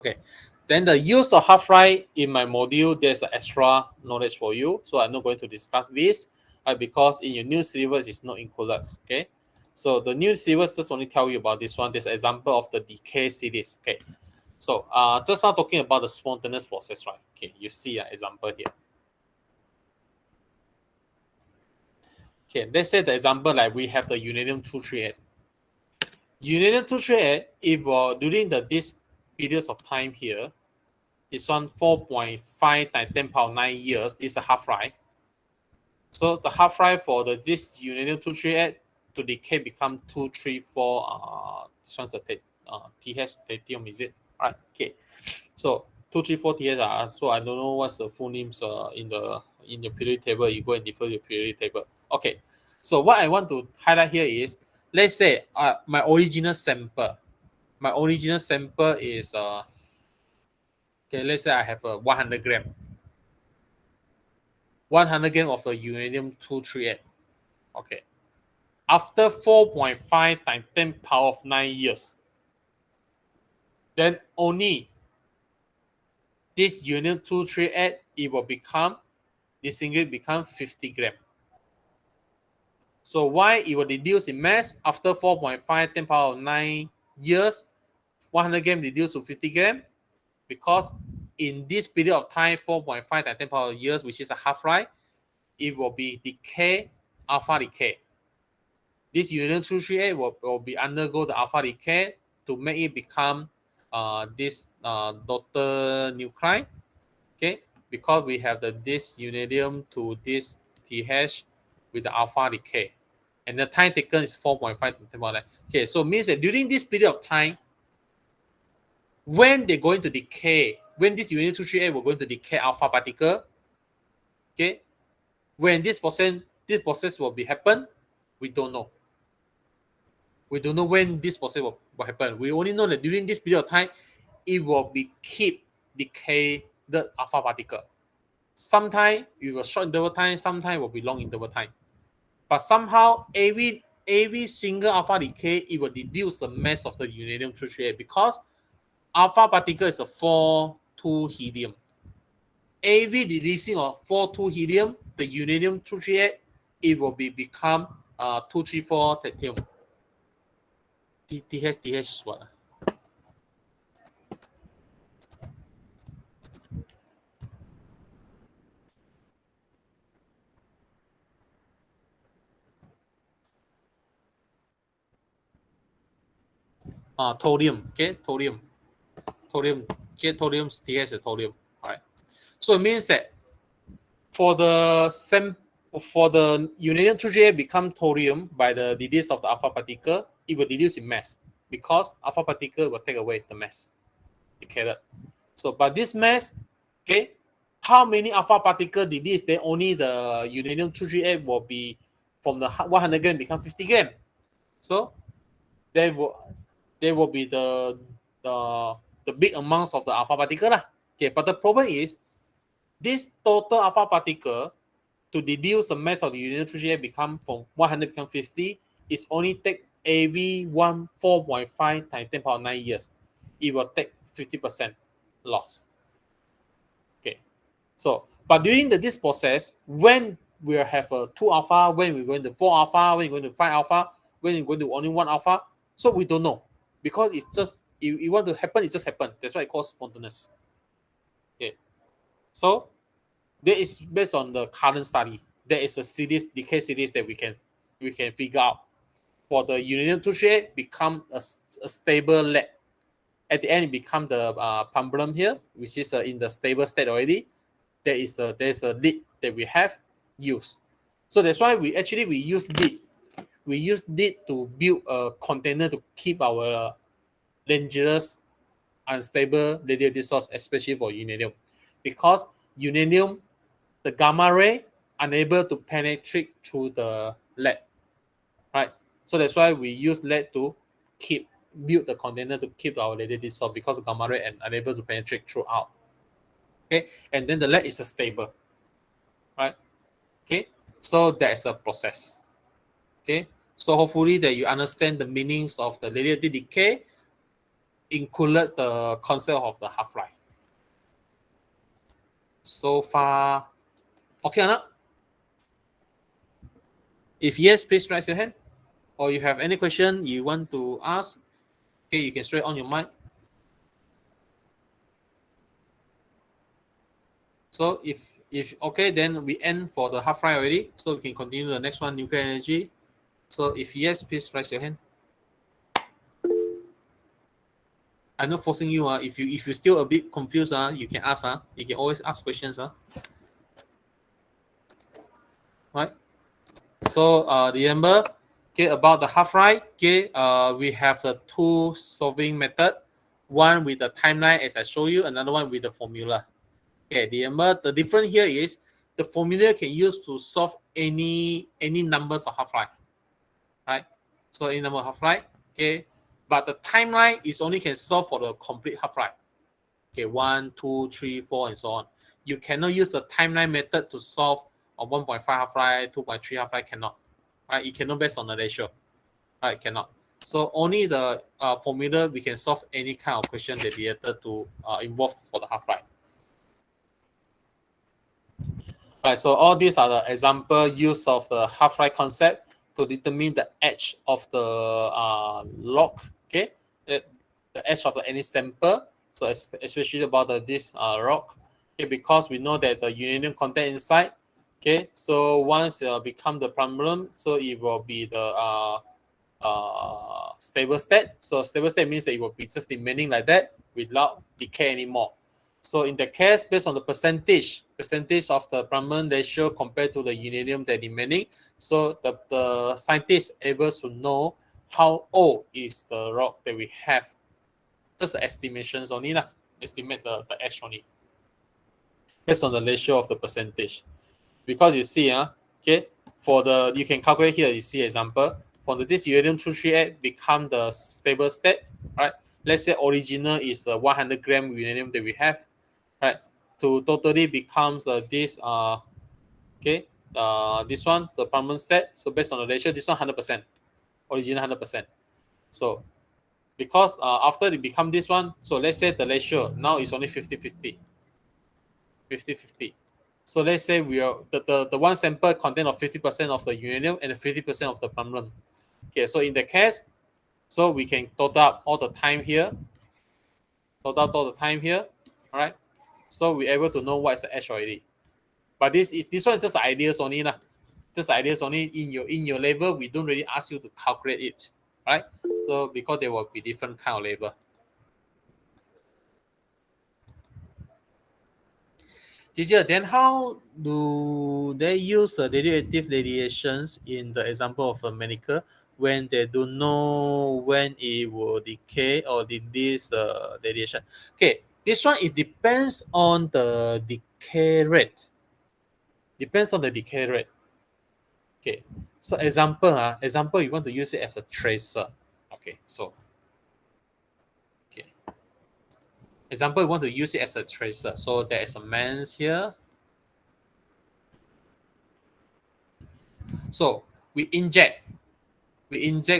Okay. Then the use of half-life in my module, there's extra knowledge for you. So I'm not going to discuss this because in your new syllabus it's not included. Okay. So the new syllabus just only tell you about this one. There's an example of the decay series. Okay. So just now talking about the spontaneous process, right? Okay, you see an example here. Okay, let's say the example like we have the uranium-238. Uranium-238, if during this periods of time here, this one 4.5 times 10 power 9 years is a half-life. So the half-life for this uranium-238 to decay become 234 this one's a TH tritium, is it? Right. Okay. So 234 TH. So I don't know what's the full names in the periodic table. You go and defer your periodic table. Okay. So what I want to highlight here is, let's say my original sample. My original sample is okay, let's say I have a 100 gram. 100 gram of the uranium-238. Okay. After 4.5 times 10 power of 9 years, then only this uranium-238, it will become, disintegrate become 50 gram. So why it will reduce in mass after 4.5 10 power of 9 years, 100 gram reduced to 50 gram? Because in this period of time, 4.5 times 10 power of years, which is a half-life, it will be decay, alpha decay. This uranium-238 will be undergo the alpha decay to make it become this daughter nuclide. Okay, because we have this uranium to this TH with the alpha decay, and the time taken is 4.5 to 10. Okay, so means that during this period of time, when they're going to decay, when this uranium-238 will going to decay alpha particle, okay, when this process will be happen, we don't know. We don't know when this process will happen. We only know that during this period of time, it will be keep decay the alpha particle. Sometimes it will short interval time, sometimes it will be long interval time. But somehow every single alpha decay, it will reduce the mass of the uranium-238 because alpha particle is a 4,2 helium. Every releasing of 4,2 helium, the uranium-238, it will become 234 tritium. TH is what? Thorium. Okay, thorium. Okay, thorium, TH is thorium. All right. So it means that for the uranium-238 become thorium by the release of the alpha particle, it will reduce in mass because alpha particle will take away the mass. Okay. So, but this mass, okay, how many alpha particle release? Then only the uranium-238 will be from the 100 gram become 50 gram. So there will be the big amounts of the alpha particle lah. Okay, but the problem is this total alpha particle to reduce the mass of the uranium-238 become from 100 become 50 is only take every 4.5 times 10 power 9 years. It will take 50% loss. Okay, so but during this process, when we have a 2 alpha, when we're going to 4 alpha, when we're going to 5 alpha, when we're going to only 1 alpha, so we don't know because it's just if it want to happen, it just happen. That's why it calls spontaneous. Okay, so that is based on the current study. There is a series, decay series that we can figure out. For the uranium-238 become a stable lead. At the end, it become the pambrum here, which is in the stable state already. There's a lead that we have used. So that's why we use lead. We use lead to build a container to keep our dangerous, unstable radioactive source, especially for uranium, because uranium, the gamma ray unable to penetrate through the lead, right? So that's why we use lead to build the container to keep our radioactive source because the gamma ray and unable to penetrate throughout. Okay, and then the lead is stable, right? Okay, so that's a process. Okay, so hopefully that you understand the meanings of the radioactive decay included the concept of the half-life. So far, okay or not? If yes, please raise your hand. Or you have any question you want to ask, okay, you can straight on your mic. So if okay, then we end for the half-life already. So we can continue the next one, nuclear energy. So if yes, please raise your hand. I'm not forcing you. If you still a bit confused, you can ask. You can always ask questions. Right. So remember, okay, about the half-life. Okay, we have the two solving method. One with the timeline, as I show you. Another one with the formula. Okay, remember the difference here is the formula can use to solve any numbers of half-life. Right. So any number of half-life. Okay, but the timeline is only can solve for the complete half-life. Okay, 1, 2, 3, 4, and so on. You cannot use the timeline method to solve a 1.5 half-life, 2.3 half-life, cannot. Right? It cannot based on the ratio. Right? Cannot. So only the formula we can solve any kind of question that related to involve for the half-life. Right. So all these are the example use of the half-life concept to determine the edge of the log. Okay, the edge of any sample. So especially about this rock. Okay, because we know that the uranium content inside. Okay, so once become the problem, so it will be the stable state. So stable state means that it will be just remaining like that without decay anymore. So in the case, based on the percentage of the Brahman ratio compared to the uranium that remaining, so the scientists able to know how old is the rock that we have. Just the estimations only lah. Estimate the edge only. Based on the ratio of the percentage. Because you see, okay, for the you can calculate here, you see example. For this uranium-238 become the stable state, right? Let's say original is the 100 gram uranium that we have, right? To totally becomes this okay, this one the permanent state. So based on the ratio, this one 100%, original 100%. So because after they become this one, so let's say the ratio now is only 50-50. 50-50. So let's say we are the one sample content of 50% of the uranium and 50% of the permanent. Okay, so in the case, so we can total up all the time here. Total up all the time here. All right. So we're able to know what is the edge already. But this one is just ideas only lah. Just ideas only in your level. We don't really ask you to calculate it, right? So because there will be different kind of level. Teacher, then how do they use the radioactive radiations in the example of a medical when they don't know when it will decay or release radiation? Okay, this one is depends on the decay rate. Depends on the decay rate. Okay, so example, you want to use it as a tracer. Okay, so okay. Example, you want to use it as a tracer. So there is a mass here. So we inject into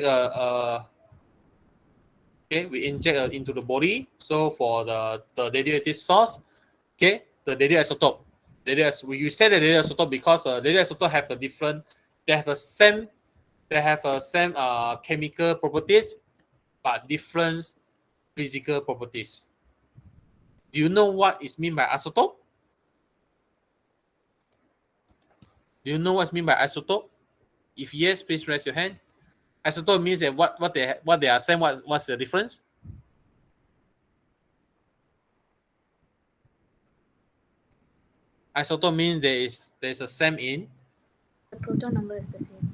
the body. So for the radioactive source, okay, the radioisotope. We say the radioisotope because radioisotope have a different. They have a same chemical properties, but different physical properties. Do you know what is mean by isotope? Do you know what's mean by isotope? If yes, please raise your hand. Isotope means that what they are saying. What's the difference? Isotope means there is a same in. The proton number is the same.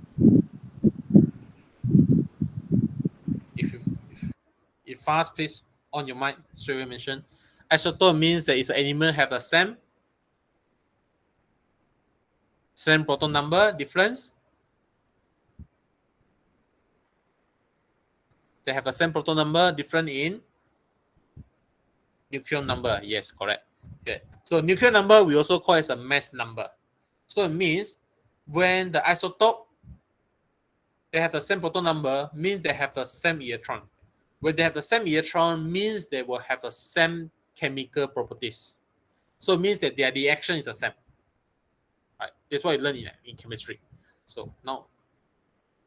If fast, please on your mind straight away mention. Isotope means that it's an element have the same proton number difference. They have the same proton number different in nucleon number. Yes, correct. Okay. So nucleon number we also call as a mass number. So it means when the isotope they have the same proton number means they have the same electron. When they have the same electron, means they will have the same chemical properties. So it means that their reaction is the same. Right? That's what you learn in chemistry. So now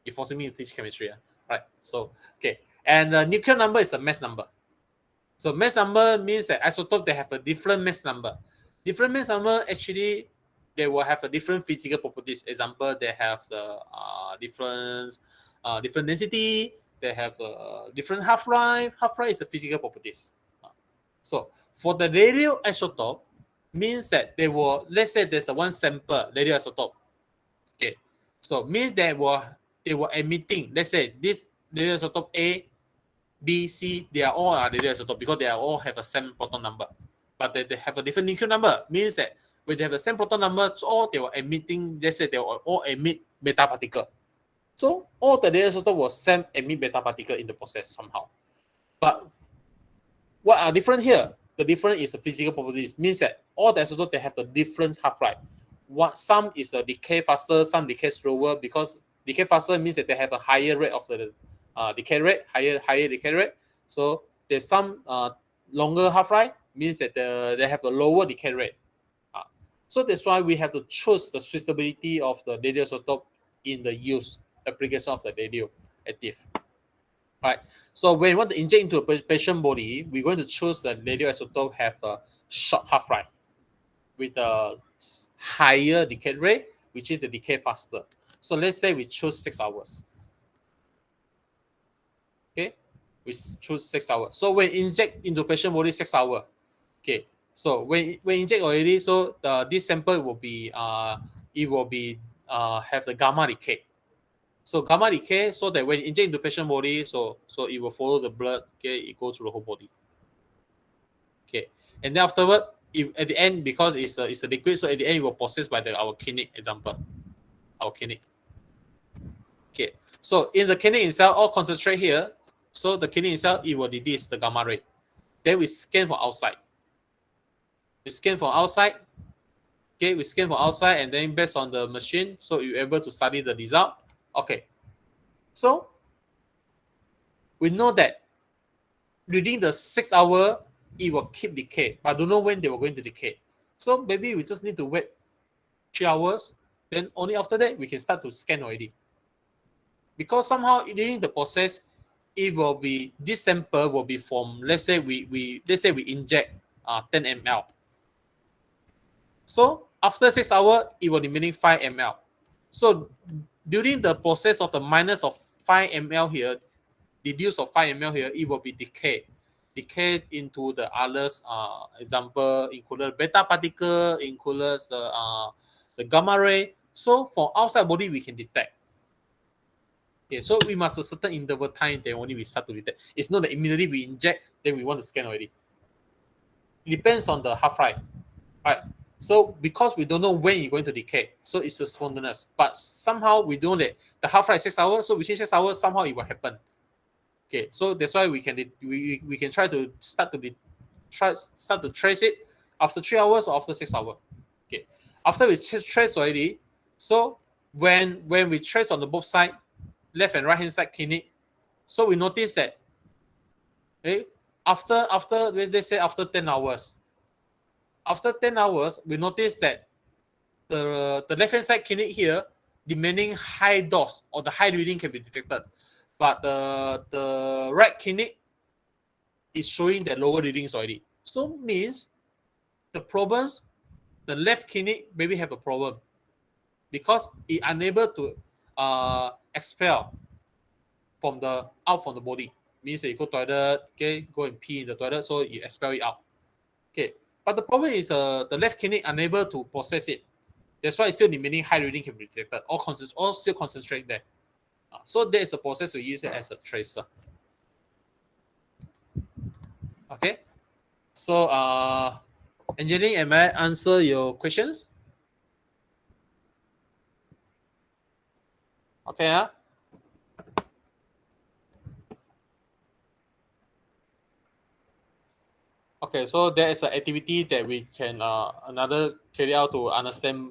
you're forcing me to teach chemistry. Right? So okay. And the nuclear number is a mass number. So mass number means that isotope they have a different mass number. Different mass number actually they will have a different physical properties. Example, they have the different density. They have a different half-life. Half-life is a physical properties. So for the radioisotope means that they will, let's say there's a one sample radioisotope. Okay, so means they were emitting. Let's say this radioisotope A, B, C, they are all radioisotope because they are all have a same proton number, but they have a different nuclear number. Means that when they have the same proton number, so all they were emitting. Let's say they will all emit beta particle. So all the radioisotope will same emit beta particle in the process somehow. But what are different here? The difference is the physical properties. Means that all the isotopes they have a different half-life. Some is a decay faster, some decay slower. Because decay faster means that they have a higher rate of the decay rate, higher decay rate. So there's some longer half-life means that they have a lower decay rate. So that's why we have to choose the suitability of the radioisotope in the use application of the radioactive. Right. So when you want to inject into a patient body, we're going to choose the radioisotope have a short half-life with a higher decay rate, which is the decay faster. So let's say we choose 6 hours. Okay, we choose 6 hours. So when inject into patient body 6 hours. Okay, so when inject already, so this sample will be have the gamma decay. So gamma decay, so that when you inject into patient body, so it will follow the blood. Okay, it goes through the whole body. Okay, and then afterward, at the end, because it's a liquid, so at the end it will process by our kidney example, our kidney. Okay, so in the kidney itself, all concentrate here. So the kidney itself, it will release the gamma ray. Then we scan from outside. We scan from outside. Okay, we scan from outside, and then based on the machine, so you're able to study the result. Okay, so we know that within the 6 hour, it will keep decay, but I don't know when they were going to decay. So maybe we just need to wait 3 hours. Then only after that we can start to scan already. Because somehow during the process, it will be this sample will be from let's say we inject 10 ml. So after 6 hours, it will remaining 5 ml. So during the process of the minus of 5 ml here, reduce of 5 ml here, it will be decayed into the others. Example included beta particle, includes the gamma ray. So for outside body, we can detect. Okay, so we must a certain interval time, then only we start to detect. It's not that immediately we inject, then we want to scan already. It depends on the half-life, right? So because we don't know when you're going to decay, so it's a spontaneous. But somehow we know that the half-life is 6 hours, so within 6 hours, somehow it will happen. Okay, so that's why we can try to start to trace it after 3 hours or after 6 hours. Okay, after we trace already, so when we trace on the both side, left and right hand side kidney, so we notice that, okay, after let's say after 10 hours, we notice that the left hand side kidney here remaining high dose or the high reading can be detected, but the right kidney is showing the lower readings already. So means the the left kidney maybe have a problem because it unable to expel out from the body. Means that you go toilet, okay, go and pee in the toilet, so you expel it out. Okay, but the problem is the left kidney unable to process it. That's why it's still remaining high reading can be detected. All still concentrate there. So there is a process we use it as a tracer. Okay, so engineering, am I answer your questions? Okay, Okay, so there is an activity that we can another carry out to understand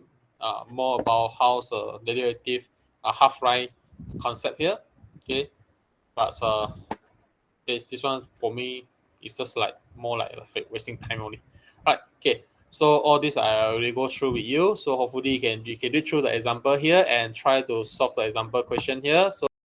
more about how the radioactive half-life concept here. Okay, but This one for me is just like more like wasting time only. All right, okay. So all this I already go through with you. So hopefully you can read through the example here and try to solve the example question here. So